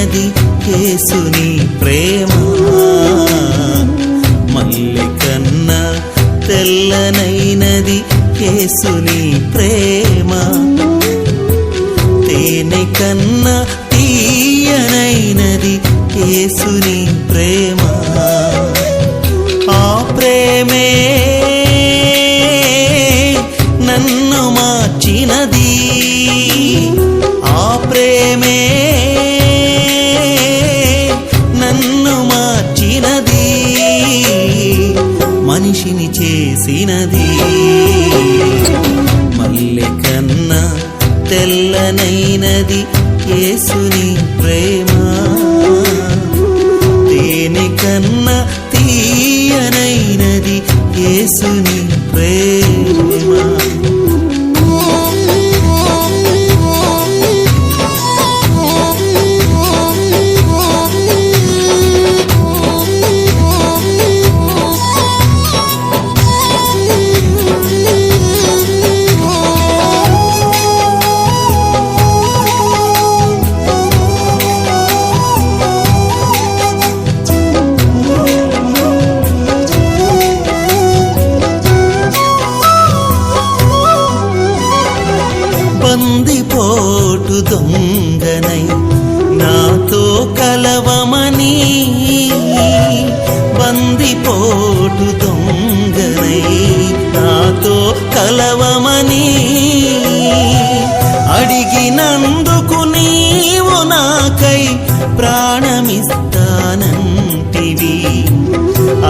తీయనైనది యేసుని ప్రేమ. మల్లె కన్నా తెల్లనైనది యేసుని ప్రేమ. తేనె కన్నా తీయనైనది యేసుని ప్రేమ. ఆ ప్రేమే నన్ను మార్చినది. ఆ ప్రేమే నన్ను మార్చినది. మనిషిని చేసినది. మల్లె కన్నా తెల్లనైనది యేసుని ప్రేమ. తేనె కన్నా తీయనైనది యేసుని ప్రేమ. బందిపోటు దొంగనై నాతో కలవమని. బందిపోటు దొంగనై నాతో కలవమని అడిగినందుకు నీవు నాకై ప్రాణమిస్తానంటివి.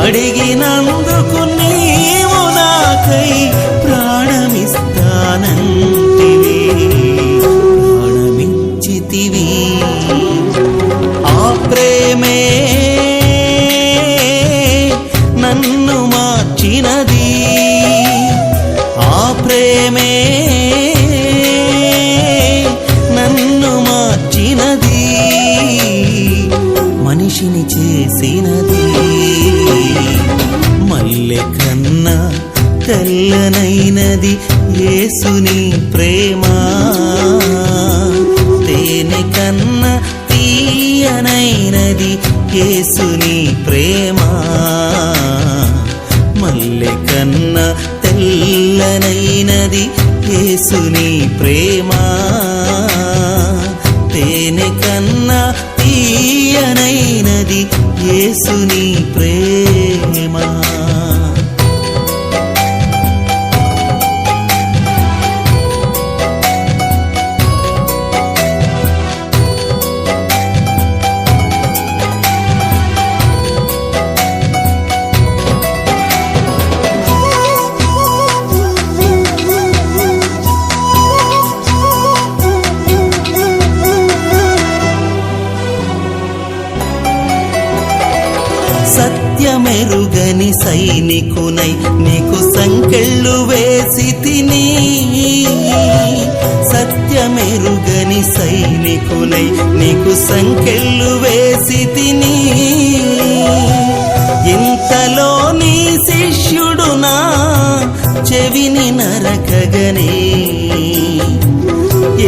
అడిగినందుకు నీవు నాకై ప్రాణమిస్తానంటివి. ప్రాణమిచ్చితివి. ఆ ప్రేమే నన్ను మార్చినది. ఆ ప్రేమే నన్ను మార్చినది. మనిషిని చేసినది. మల్లె కన్నా తెల్లనైనది యేసుని ప్రేమ. తేనె కన్నా తీయనైనది యేసుని ప్రేమ. మల్లె కన్నా తెల్లనైనది యేసుని ప్రేమ. తేనె కన్నా తీయనైనది యేసుని ప్రేమ. సత్యమెరుగని సైనికునై నీకు సంకెళ్ళు వేసి తిని. సత్యమెరుగని సైనికునై నీకు సంకెళ్ళు వేసి తిని. ఇంతలో నీ శిష్యుడు నా చెవిని నరకగనే.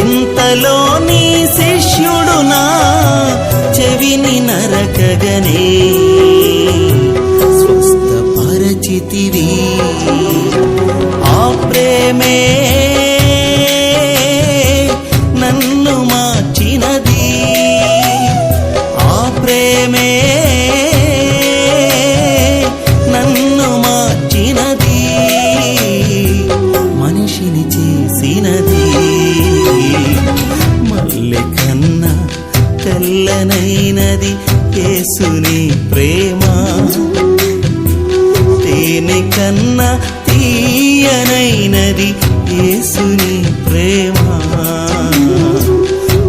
ఇంతలో నీ శిష్యుడు నా చెవిని నరకగనే. స్వస్థపరచితివి. ఆ ప్రేమే నన్ను మార్చినది. ఆ ప్రేమే నన్ను మార్చినది. మనిషిని చేసినది. మల్లె కన్నా తెల్లనైనది యేసుని ప్రేమ. తేనె కన్నా తీయనైనది యేసుని ప్రేమ.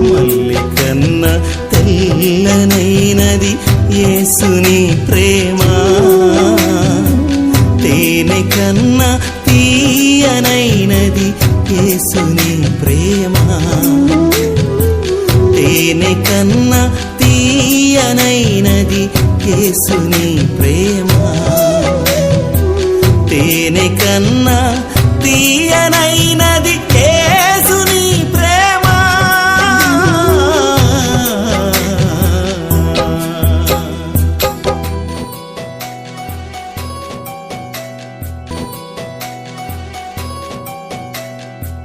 మల్లె కన్నా తెల్లనైనది యేసుని ప్రేమ. తేనె కన్నా తీయనైనది యేసుని ప్రేమ. తేనె కన్నా తీయనైనది యేసుని ప్రేమ. తేనె కన్నా తీయనైన